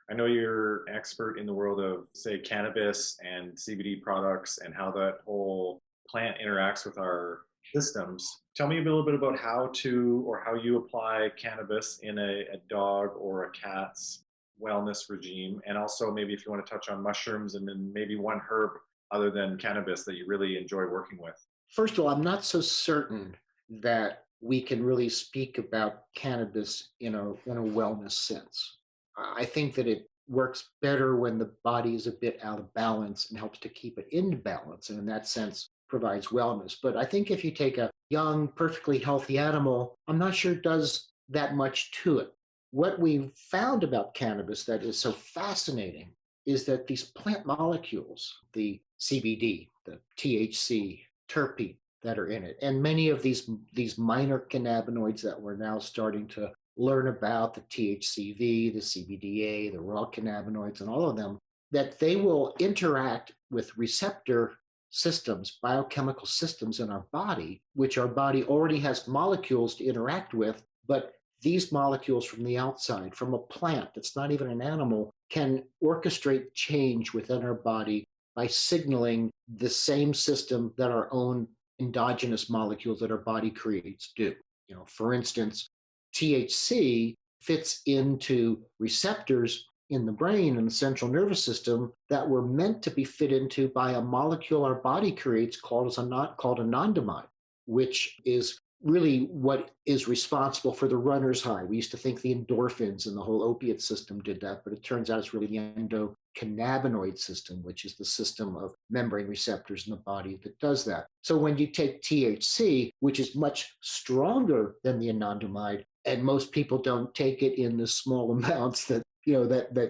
I know you're an expert in the world of, say, cannabis and CBD products and how that whole plant interacts with our systems. Tell me a little bit about how to or how you apply cannabis in a dog or a cat's wellness regime. And also, maybe if you want to touch on mushrooms and then maybe one herb other than cannabis that you really enjoy working with. First of all, I'm not so certain that we can really speak about cannabis in a wellness sense. I think that it works better when the body is a bit out of balance and helps to keep it in balance, and in that sense provides wellness. But I think if you take a young, perfectly healthy animal, I'm not sure it does that much to it. What we've found about cannabis that is so fascinating is that these plant molecules, the CBD, the THC, terpene that are in it, and many of these minor cannabinoids that we're now starting to learn about, the THCV, the CBDA, the raw cannabinoids, and all of them, that they will interact with receptor systems, biochemical systems in our body, which our body already has molecules to interact with, but these molecules from the outside, from a plant that's not even an animal, can orchestrate change within our body by signaling the same system that our own endogenous molecules that our body creates do. For instance, THC fits into receptors in the brain and the central nervous system that were meant to be fit into by a molecule our body creates called anandamide, which is really what is responsible for the runner's high. We used to think the endorphins and the whole opiate system did that, but it turns out it's really the endocannabinoid system, which is the system of membrane receptors in the body that does that. So when you take THC, which is much stronger than the anandamide, and most people don't take it in the small amounts that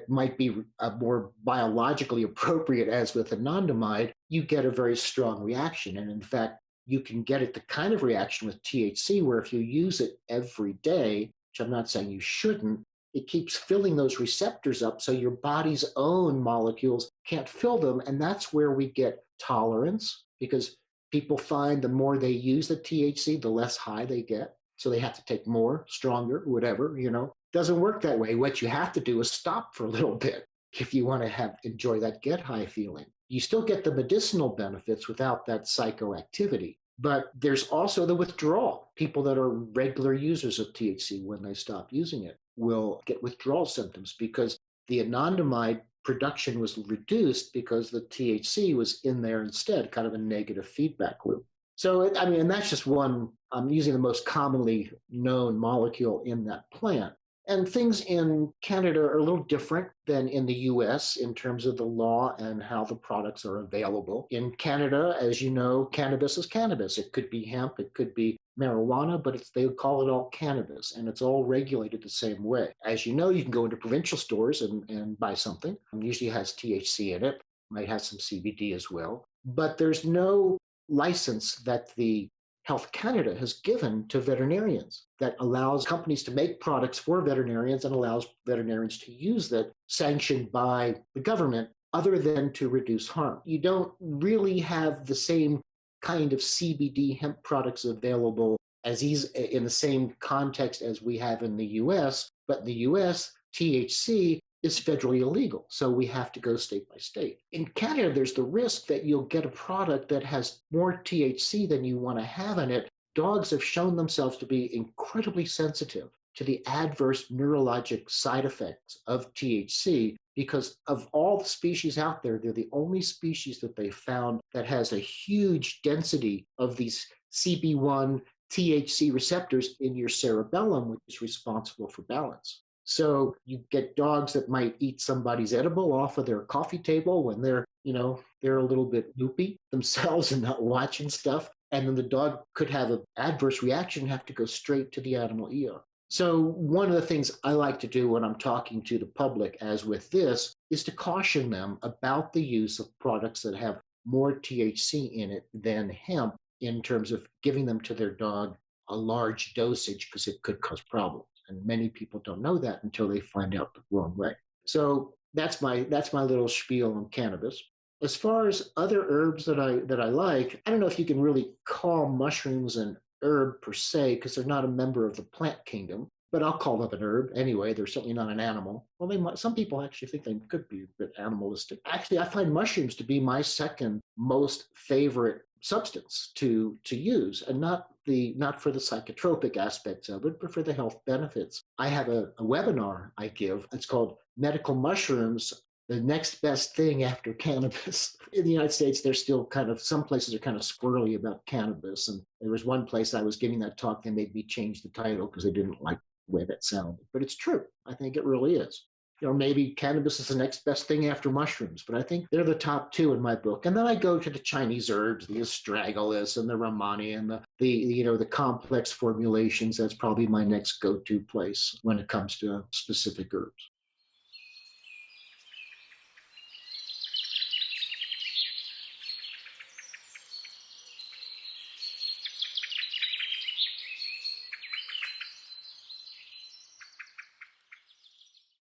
might be more biologically appropriate, as with anandamide, you get a very strong reaction. And in fact, you can get it the kind of reaction with THC where if you use it every day, which I'm not saying you shouldn't, it keeps filling those receptors up so your body's own molecules can't fill them. And that's where we get tolerance, because people find the more they use the THC, the less high they get. So they have to take more, stronger, whatever. Doesn't work that way. What you have to do is stop for a little bit if you want to enjoy that get high feeling. You still get the medicinal benefits without that psychoactivity. But there's also the withdrawal. People that are regular users of THC, when they stop using it, will get withdrawal symptoms because the anandamide production was reduced because the THC was in there instead, kind of a negative feedback loop. So, and that's just one. I'm using the most commonly known molecule in that plant. And things in Canada are a little different than in the US in terms of the law and how the products are available. In Canada, as you know, cannabis is cannabis. It could be hemp, it could be marijuana, but they call it all cannabis, and it's all regulated the same way. As you know, you can go into provincial stores and buy something. It usually has THC in it, might have some CBD as well. But there's no license that the Health Canada has given to veterinarians that allows companies to make products for veterinarians and allows veterinarians to use that, sanctioned by the government, other than to reduce harm. You don't really have the same kind of CBD hemp products available as in the same context as we have in the US, but in the US, THC is federally illegal. So we have to go state by state. In Canada, there's the risk that you'll get a product that has more THC than you want to have in it. Dogs have shown themselves to be incredibly sensitive to the adverse neurologic side effects of THC because of all the species out there, they're the only species that they found that has a huge density of these CB1 THC receptors in your cerebellum, which is responsible for balance. So you get dogs that might eat somebody's edible off of their coffee table when they're a little bit loopy themselves and not watching stuff. And then the dog could have an adverse reaction and have to go straight to the animal ER. So one of the things I like to do when I'm talking to the public, as with this, is to caution them about the use of products that have more THC in it than hemp in terms of giving them to their dog a large dosage because it could cause problems. And many people don't know that until they find out the wrong way. So that's my little spiel on cannabis. As far as other herbs that I like, I don't know if you can really call mushrooms an herb per se because they're not a member of the plant kingdom. but I'll call it an herb anyway. They're certainly not an animal. Well, they might, some people actually think they could be a bit animalistic. Actually, I find mushrooms to be my second most favorite substance to use, and not for the psychotropic aspects of it, but for the health benefits. I have a webinar I give. It's called Medical Mushrooms, the next best thing after cannabis. In the United States, there's still kind of, some places are kind of squirrely about cannabis. And there was one place I was giving that talk, they made me change the title because they didn't like the way that sounded. But it's true. I think it really is. Maybe cannabis is the next best thing after mushrooms, but I think they're the top two in my book. And then I go to the Chinese herbs, the astragalus and the Ramani and the complex formulations. That's probably my next go-to place when it comes to specific herbs.